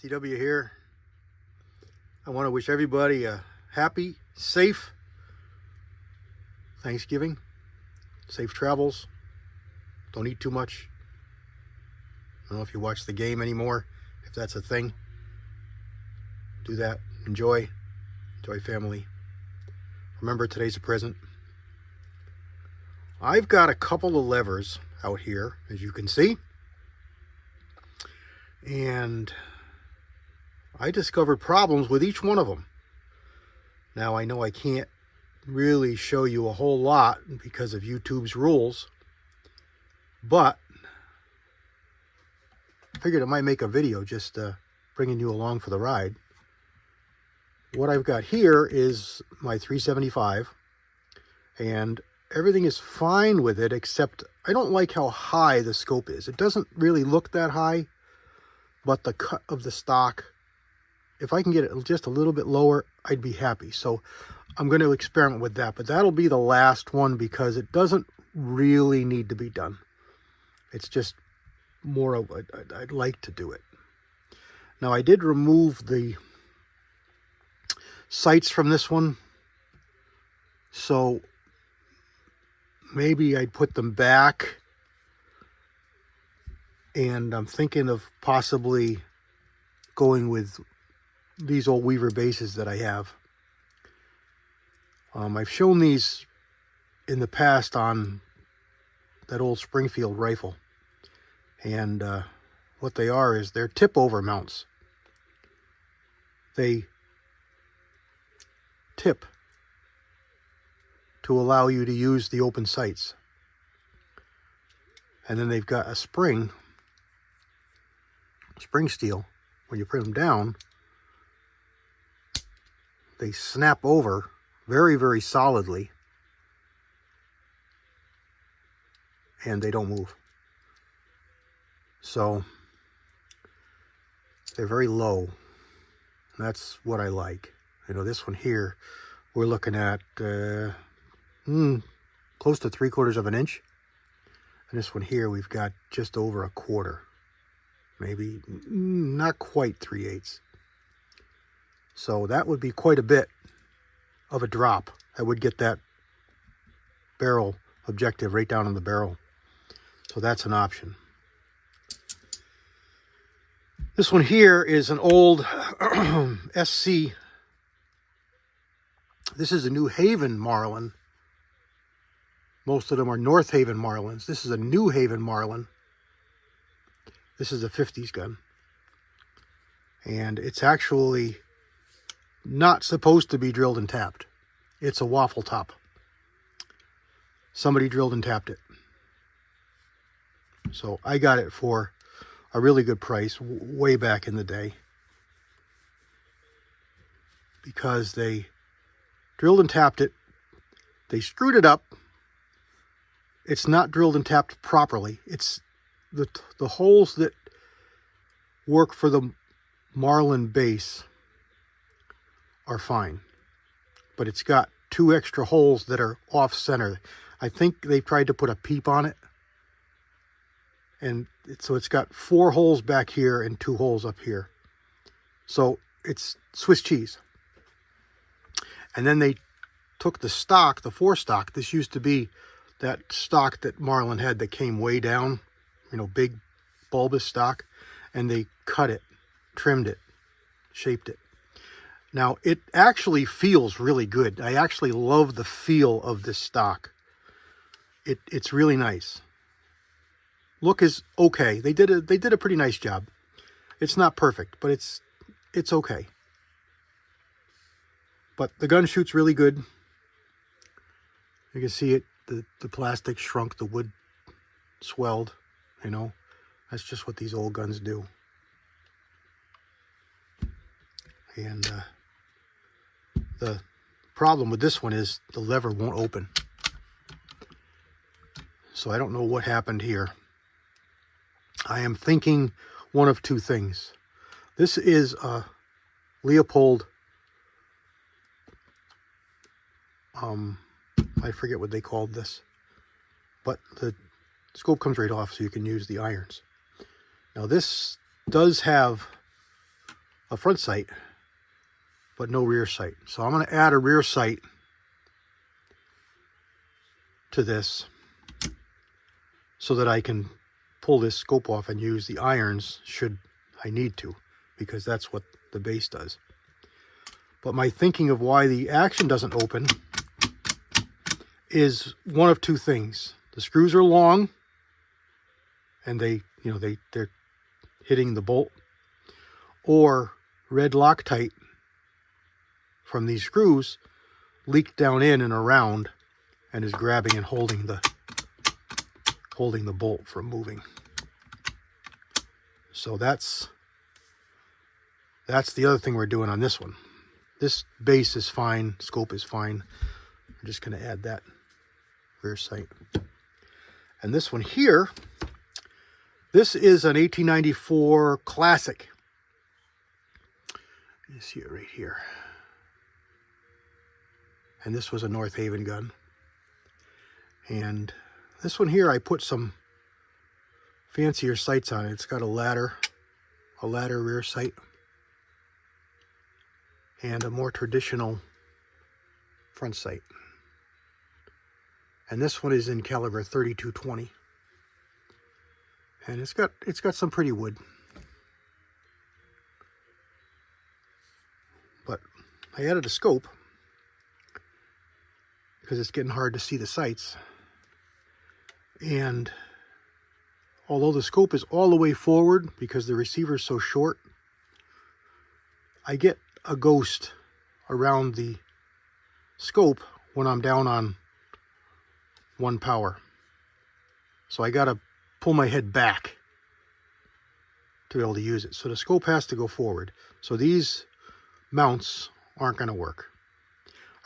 TW here. I want to wish everybody a happy, safe Thanksgiving, safe travels, don't eat too much. I don't know if you watch the game anymore, if that's a thing. Do that, enjoy family. Remember, today's a present. I've got a couple of levers out here, as you can see. And I discovered problems with each one of them. Now, I know I can't really show you a whole lot because of YouTube's rules, but I figured I might make a video just bringing you along for the ride. What I've got here is my 375, and everything is fine with it, except I don't like how high the scope is. It doesn't really look that high, but the cut of the stock, if I can get it just a little bit lower, I'd be happy. So I'm going to experiment with that, but that'll be the last one because it doesn't really need to be done. It's just more of I'd like to do it. Now, I did remove the sights from this one, so maybe I'd put them back, and I'm thinking of possibly going with these old Weaver bases that I have. I've shown these in the past on that old Springfield rifle, and what they are is they're tip over mounts. They tip to allow you to use the open sights, and then they've got a spring steel. When you put them down, they snap over very, very solidly, and they don't move. So they're very low. That's what I like. You know, this one here, we're looking at close to 3/4 of an inch. And this one here, we've got just over 1/4. Maybe not quite 3/8. So that would be quite a bit of a drop. I would get that barrel objective right down in the barrel. So that's an option. This one here is an old SC. This is a New Haven Marlin. Most of them are North Haven Marlins. This is a New Haven Marlin. This is a 50s gun. And it's actually not supposed to be drilled and tapped. It's a waffle top. Somebody drilled and tapped it. So I got it for a really good price way back in the day, because they drilled and tapped it. They screwed it up. It's not drilled and tapped properly. It's the holes that work for the Marlin base are fine, but it's got 2 extra holes that are off center. I think they tried to put a peep on it, and so it's got 4 holes back here and 2 holes up here. So it's Swiss cheese. And then they took the stock, the 4 stock. This used to be that stock that Marlin had that came way down, you know, big bulbous stock, and they cut it, trimmed it, shaped it. Now, it actually feels really good. I actually love the feel of this stock. It's really nice. Look is okay. They did a pretty nice job. It's not perfect, but it's okay. But the gun shoots really good. You can see it. The plastic shrunk, the wood swelled. You know, that's just what these old guns do. And the problem with this one is the lever won't open. So I don't know what happened here. I am thinking one of 2 things. This is a Leopold, I forget what they called this, but the scope comes right off, so you can use the irons. Now, this does have a front sight, but no rear sight. So I'm going to add a rear sight to this so that I can pull this scope off and use the irons should I need to, because that's what the base does. But my thinking of why the action doesn't open is one of two things. The screws are long and they're hitting the bolt, or red Loctite from these screws leaked down in and around and is grabbing and holding the bolt from moving. So that's the other thing we're doing on this one. This base is fine, scope is fine. I'm just going to add that rear sight. And this one here, this is an 1894 Classic. You see it right here. And this was a North Haven gun. And this one here, I put some fancier sights on it. It's got a ladder rear sight, and a more traditional front sight. And this one is in caliber 32-20. And it's got some pretty wood. But I added a scope because it's getting hard to see the sights. And although the scope is all the way forward because the receiver is so short, I get a ghost around the scope when I'm down on 1 power. So I gotta pull my head back to be able to use it. So the scope has to go forward. So these mounts aren't gonna work.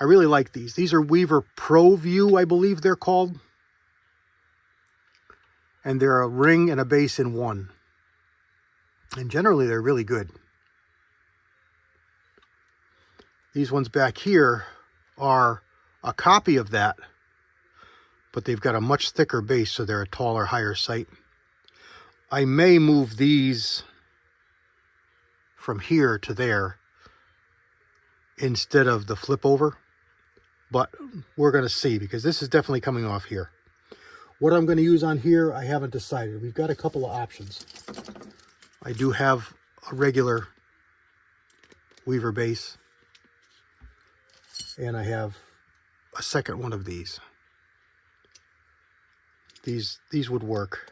I really like these. These are Weaver Pro View, I believe they're called. And they're a ring and a base in one. And generally they're really good. These ones back here are a copy of that, but they've got a much thicker base, so they're a taller, higher sight. I may move these from here to there instead of the flip over, but we're going to see, because this is definitely coming off here. What I'm going to use on here, I haven't decided. We've got a couple of options. I do have a regular Weaver base, and I have a second one of these. These would work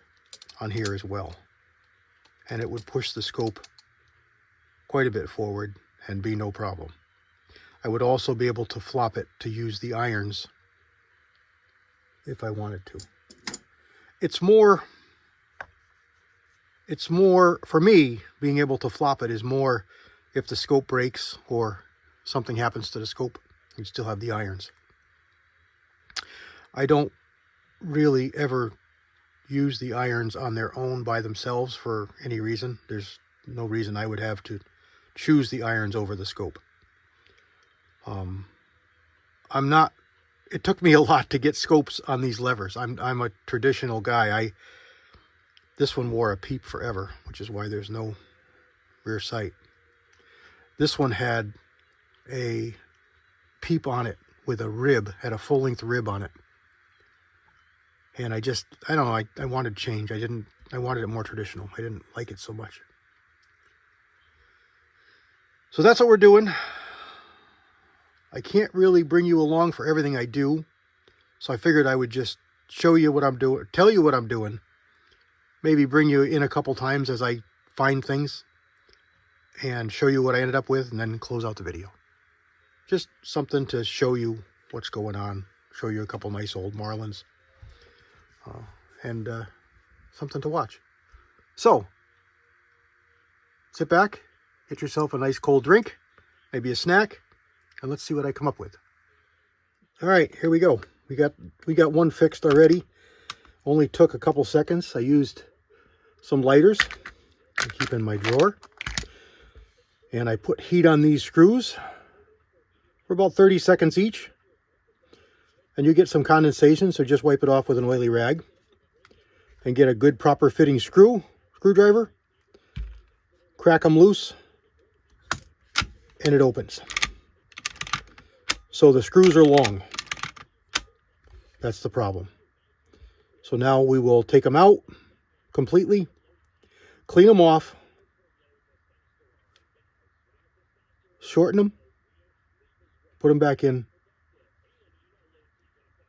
on here as well, and it would push the scope quite a bit forward and be no problem. I would also be able to flop it to use the irons if I wanted to. It's more, for me, being able to flop it is more if the scope breaks or something happens to the scope, you still have the irons. I don't really ever use the irons on their own by themselves for any reason. There's no reason I would have to choose the irons over the scope. It took me a lot to get scopes on these levers. I'm a traditional guy. This one wore a peep forever, which is why there's no rear sight. This one had a peep on it with a rib, had a full-length rib on it. And I don't know, I wanted change. I wanted it more traditional. I didn't like it so much. So that's what we're doing. I can't really bring you along for everything I do. So I figured I would just show you what I'm doing, tell you what I'm doing. Maybe bring you in a couple times as I find things and show you what I ended up with, and then close out the video. Just something to show you what's going on. Show you a couple nice old Marlins. And something to watch. So, sit back, get yourself a nice cold drink, maybe a snack, and let's see what I come up with. All right, here we go. We got one fixed already. Only took a couple seconds. I used some lighters to keep in my drawer, and I put heat on these screws for about 30 seconds each. And you get some condensation, so just wipe it off with an oily rag and get a good proper fitting screwdriver, crack them loose, and it opens. So the screws are long. That's the problem. So now we will take them out completely, clean them off, shorten them, put them back in,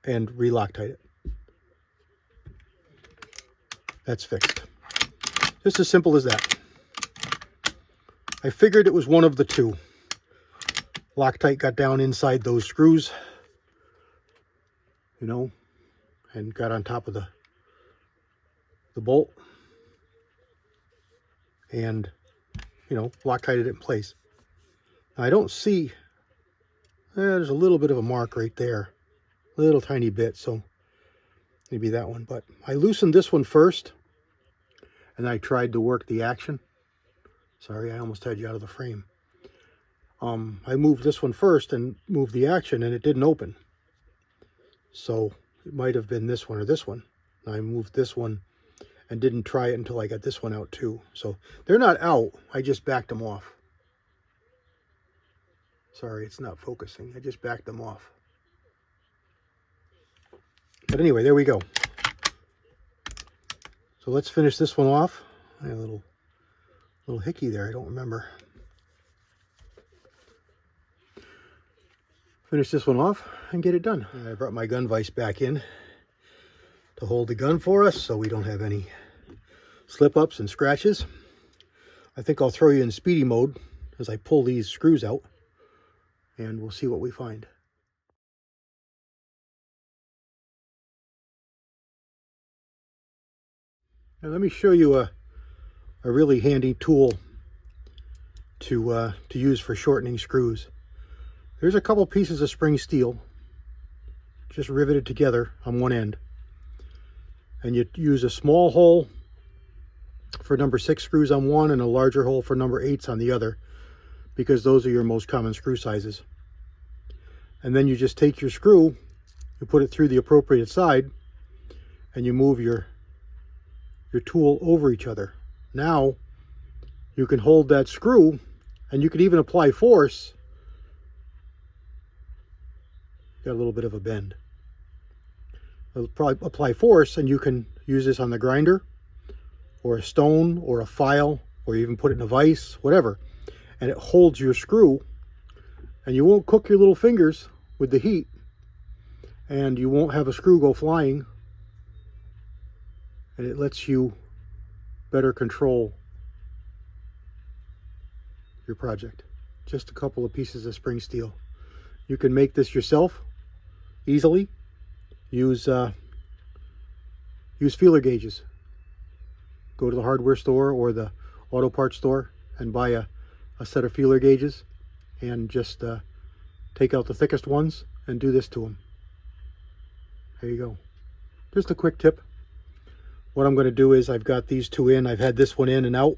and re-Loctite it. That's fixed. Just as simple as that. I figured it was one of the two. Loctite got down inside those screws, you know, and got on top of the bolt, and, you know, Loctited it in place. Now, I don't see, there's a little bit of a mark right there, little tiny bit, so maybe that one. But I loosened this one first, and I tried to work the action. Sorry, I almost had you out of the frame. I moved this one first and moved the action, and it didn't open. So it might have been this one or this one. I moved this one and didn't try it until I got this one out too. So they're not out, I just backed them off. Sorry, it's not focusing. I just backed them off. But anyway, there we go. So let's finish this one off. I had a little hickey there, I don't remember. Finish this one off and get it done. And I brought my gun vise back in to hold the gun for us so we don't have any slip-ups and scratches. I think I'll throw you in speedy mode as I pull these screws out, and we'll see what we find. Now let me show you a really handy tool to use for shortening screws. There's a couple pieces of spring steel just riveted together on one end, and you use a small hole for number 6 screws on one and a larger hole for number 8s on the other, because those are your most common screw sizes. And then you just take your screw, you put it through the appropriate side, and you move your tool over each other. Now you can hold that screw, and you can even apply force. Got a little bit of a bend. It'll probably apply force, and you can use this on the grinder or a stone or a file, or even put it in a vise, whatever, and it holds your screw, and you won't cook your little fingers with the heat, and you won't have a screw go flying, and it lets you better control your project. Just a couple of pieces of spring steel. You can make this yourself easily. Use feeler gauges. Go to the hardware store or the auto parts store and buy a set of feeler gauges, and just take out the thickest ones and do this to them. There you go. Just a quick tip. What I'm going to do is, I've got these two in. I've had this one in and out,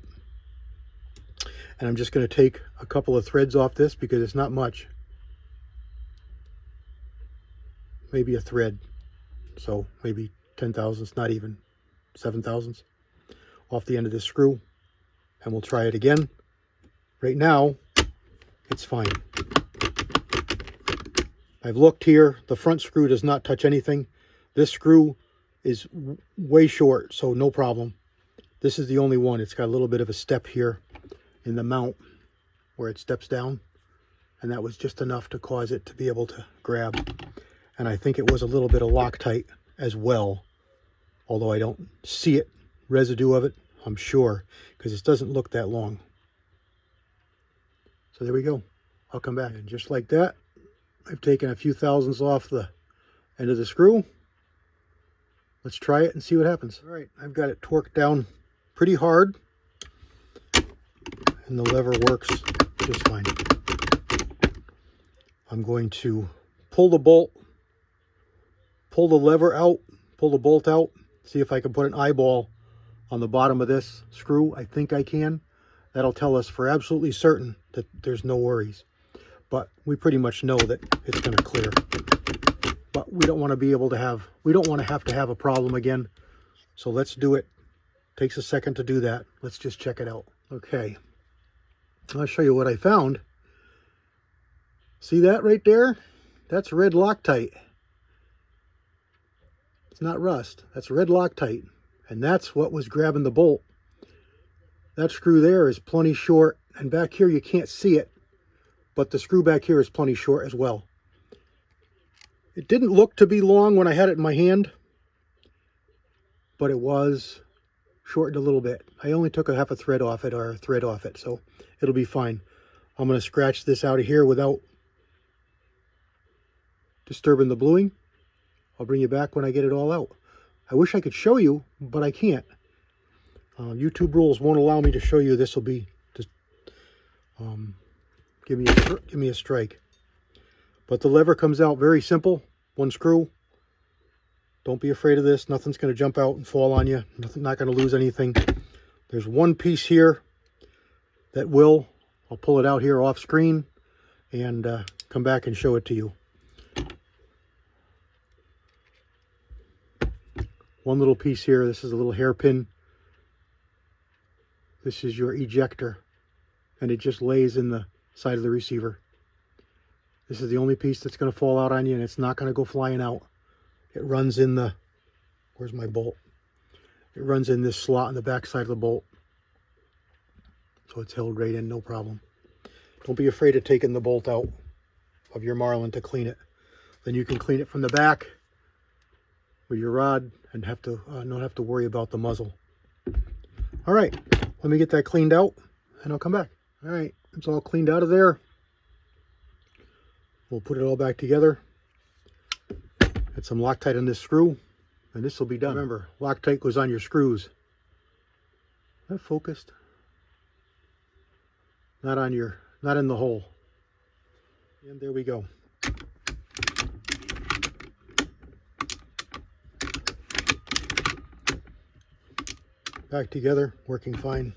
and I'm just going to take a couple of threads off this because it's not much. Maybe a thread, so maybe 10 thousandths, not even 7 thousandths, off the end of this screw, and we'll try it again. Right now, it's fine. I've looked here. The front screw does not touch anything. This screw is way short, so no problem. This is the only one. It's got a little bit of a step here in the mount where it steps down, and that was just enough to cause it to be able to grab. And I think it was a little bit of Loctite as well, although I don't see it, residue of it, I'm sure, because it doesn't look that long. So there we go. I'll come back, and just like that, I've taken a few thousandths off the end of the screw. Let's try it and see what happens. All right, I've got it torqued down pretty hard, and the lever works just fine. I'm going to pull the bolt, pull the lever out, pull the bolt out, see if I can put an eyeball on the bottom of this screw. I think I can. That'll tell us for absolutely certain that there's no worries. But we pretty much know that it's going to clear. But we don't want to be able to have, we don't want to have a problem again. So let's do it. Takes a second to do that. Let's just check it out. Okay. I'll show you what I found. See that right there? That's red Loctite. It's not rust. That's red Loctite. And that's what was grabbing the bolt. That screw there is plenty short. And back here you can't see it. But the screw back here is plenty short as well. It didn't look to be long when I had it in my hand. But it was shortened a little bit. I only took a half a thread off it, or a thread off it. So it'll be fine. I'm going to scratch this out of here without disturbing the bluing. I'll bring you back when I get it all out. I wish I could show you, but I can't. YouTube rules won't allow me to show you. This will be just give me a strike. But the lever comes out very simple. One screw. Don't be afraid of this. Nothing's going to jump out and fall on you. Not going to lose anything. There's one piece here that will. I'll pull it out here off screen and come back and show it to you. One little piece here. This is a little hairpin. This is your ejector, and it just lays in the side of the receiver. This is the only piece that's going to fall out on you, and it's not going to go flying out. It runs in the, where's my bolt? It runs in this slot on the back side of the bolt. So it's held right in, no problem. Don't be afraid of taking the bolt out of your Marlin to clean it. Then you can clean it from the back with your rod and not have to worry about the muzzle. All right, let me get that cleaned out and I'll come back. All right, it's all cleaned out of there. We'll put it all back together. Get some Loctite on this screw and this will be done. Remember, Loctite goes on your screws. Is that focused? Not in the hole. And there we go. Back together, working fine.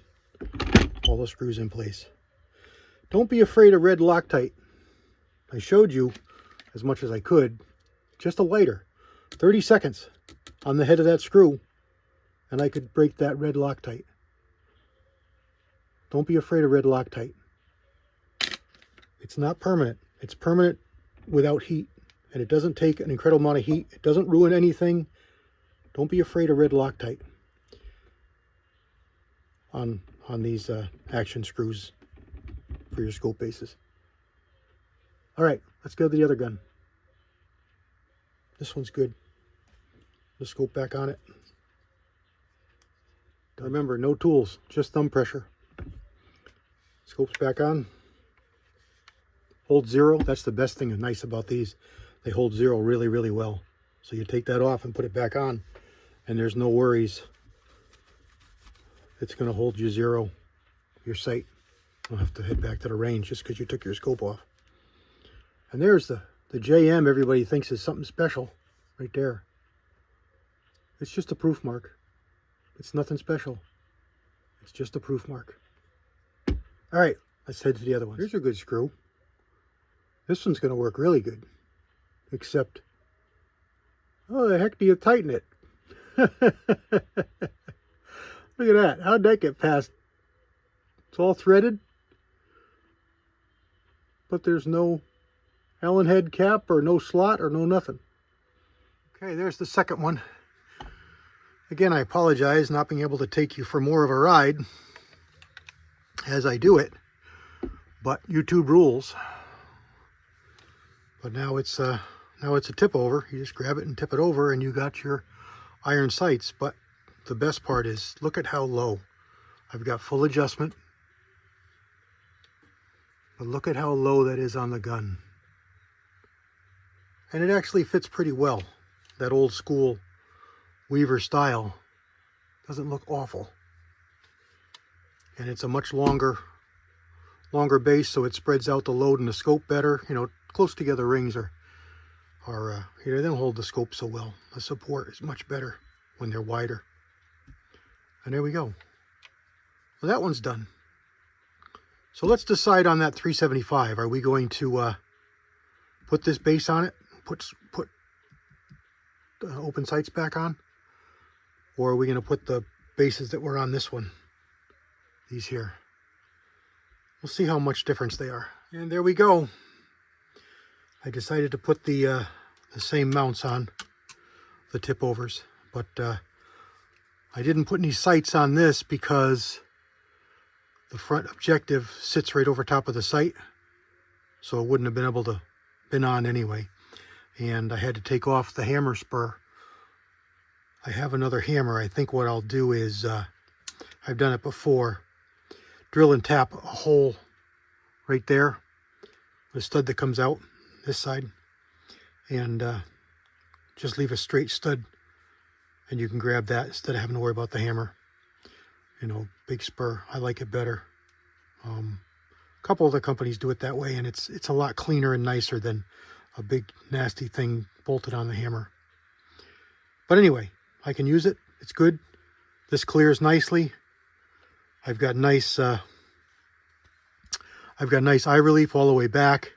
All the screws in place. Don't be afraid of red Loctite. I showed you as much as I could. Just a lighter. 30 seconds on the head of that screw and I could break that red Loctite. Don't be afraid of red Loctite. It's not permanent. It's permanent without heat. And it doesn't take an incredible amount of heat. It doesn't ruin anything. Don't be afraid of red Loctite on these action screws for your scope bases. All right, let's go to the other gun. This one's good. The scope back on it. Remember, no tools, just thumb pressure. Scope's back on. Hold zero. That's the best thing nice about these. They hold zero really, really well. So you take that off and put it back on, and there's no worries. It's going to hold you zero, your sight. You'll have to head back to the range just because you took your scope off. And there's the JM everybody thinks is something special right there. It's just a proof mark. It's nothing special. It's just a proof mark. All right, let's head to the other one. Here's a good screw. This one's going to work really good. Except, oh, the heck do you tighten it? Look at that. How'd that get past? It's all threaded. But there's no Allen head cap or no slot or no nothing. Okay, there's the second one. Again, I apologize not being able to take you for more of a ride as I do it, but YouTube rules. But now it's a tip over. You just grab it and tip it over and you got your iron sights. But the best part is, look at how low. I've got full adjustment. But look at how low that is on the gun. And it actually fits pretty well. That old school Weaver style doesn't look awful. And it's a much longer base, so it spreads out the load and the scope better. You know, close together rings they don't hold the scope so well. The support is much better when they're wider. And there we go. Well, that one's done. So let's decide on that 375. Are we going to put this base on it, put the open sights back on, or are we going to put the bases that were on this one, these here? We'll see how much difference they are. And there we go. I decided to put the same mounts on, the tip overs, but I didn't put any sights on this because the front objective sits right over top of the sight, so it wouldn't have been able to been on anyway. And I had to take off the hammer spur. I have another hammer. I think what I'll do is, I've done it before, drill and tap a hole right there, the stud that comes out this side, and just leave a straight stud, and you can grab that instead of having to worry about the hammer. You know, big spur. I like it better. A couple other companies do it that way, and it's a lot cleaner and nicer than a big nasty thing bolted on the hammer. But anyway, I can use it. It's good. This clears nicely. I've got nice eye relief all the way back.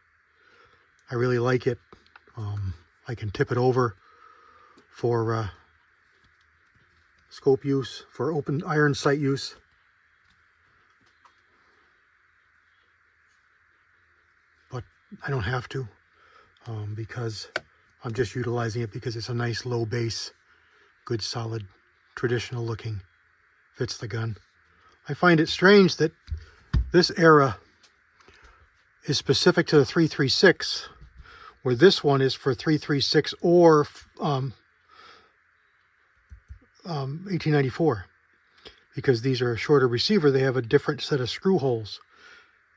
I really like it. I can tip it over for scope use, for open iron sight use. But I don't have to because I'm just utilizing it because it's a nice low base, good solid, traditional looking, fits the gun. I find it strange that this era is specific to the 336, where this one is for 336 or 1894, because these are a shorter receiver. They have a different set of screw holes.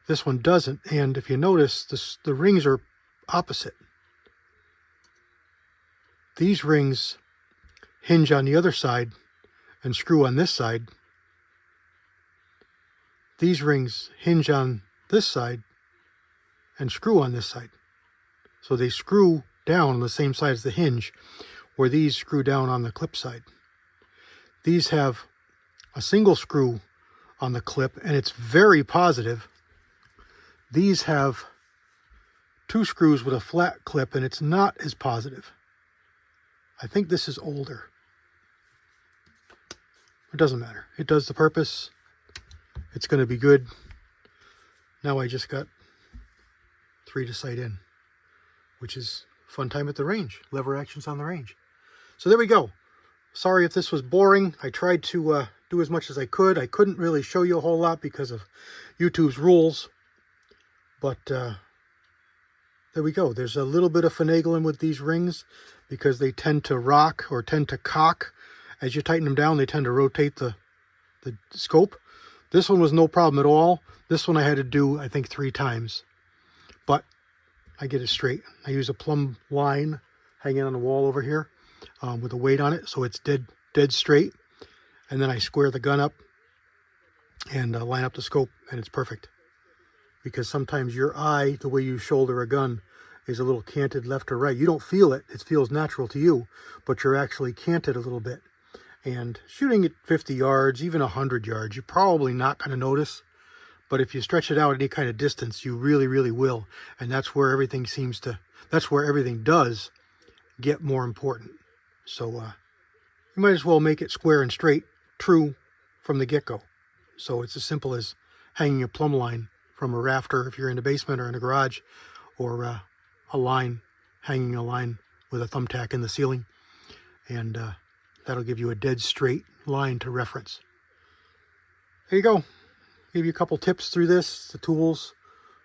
This one doesn't, and if you notice, the rings are opposite. These rings hinge on the other side and screw on this side. These rings hinge on this side and screw on this side. So they screw down on the same side as the hinge, where these screw down on the clip side. These have a single screw on the clip, and it's very positive. These have two screws with a flat clip, and it's not as positive. I think this is older. It doesn't matter. It does the purpose. It's going to be good. Now I just got 3 to sight in, which is fun time at the range. Lever actions on the range. So there we go. Sorry if this was boring. I tried to do as much as I could. I couldn't really show you a whole lot because of YouTube's rules. But there we go. There's a little bit of finagling with these rings because they tend to rock or tend to cock. As you tighten them down, they tend to rotate the scope. This one was no problem at all. This one I had to do, I think, 3 times. But I get it straight. I use a plumb line hanging on the wall over here with a weight on it, so it's dead straight. And then I square the gun up and line up the scope, and it's perfect. Because sometimes your eye, the way you shoulder a gun, is a little canted left or right. You don't feel it. It feels natural to you, but you're actually canted a little bit. And shooting at 50 yards, even 100 yards, you're probably not going to notice. But if you stretch it out any kind of distance, you really, really will. And that's where everything does get more important. So you might as well make it square and straight, true from the get-go. So it's as simple as hanging a plumb line from a rafter if you're in the basement or in a garage, or a line, hanging a line with a thumbtack in the ceiling. And that'll give you a dead straight line to reference. There you go. Give you a couple tips through this, the tools,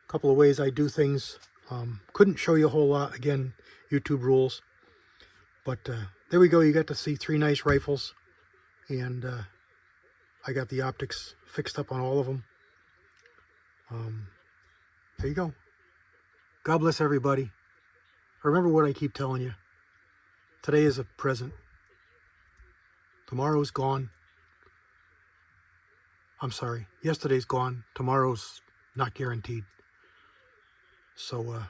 a couple of ways I do things. Couldn't show you a whole lot, again, YouTube rules. But there we go. You got to see 3 nice rifles. And I got the optics fixed up on all of them. There you go. God bless everybody. Remember what I keep telling you. Today is a present. Tomorrow's gone. I'm sorry. Yesterday's gone. Tomorrow's not guaranteed. So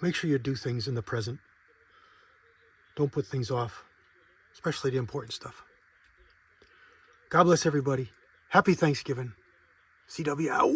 make sure you do things in the present. Don't put things off, especially the important stuff. God bless everybody. Happy Thanksgiving. CW out.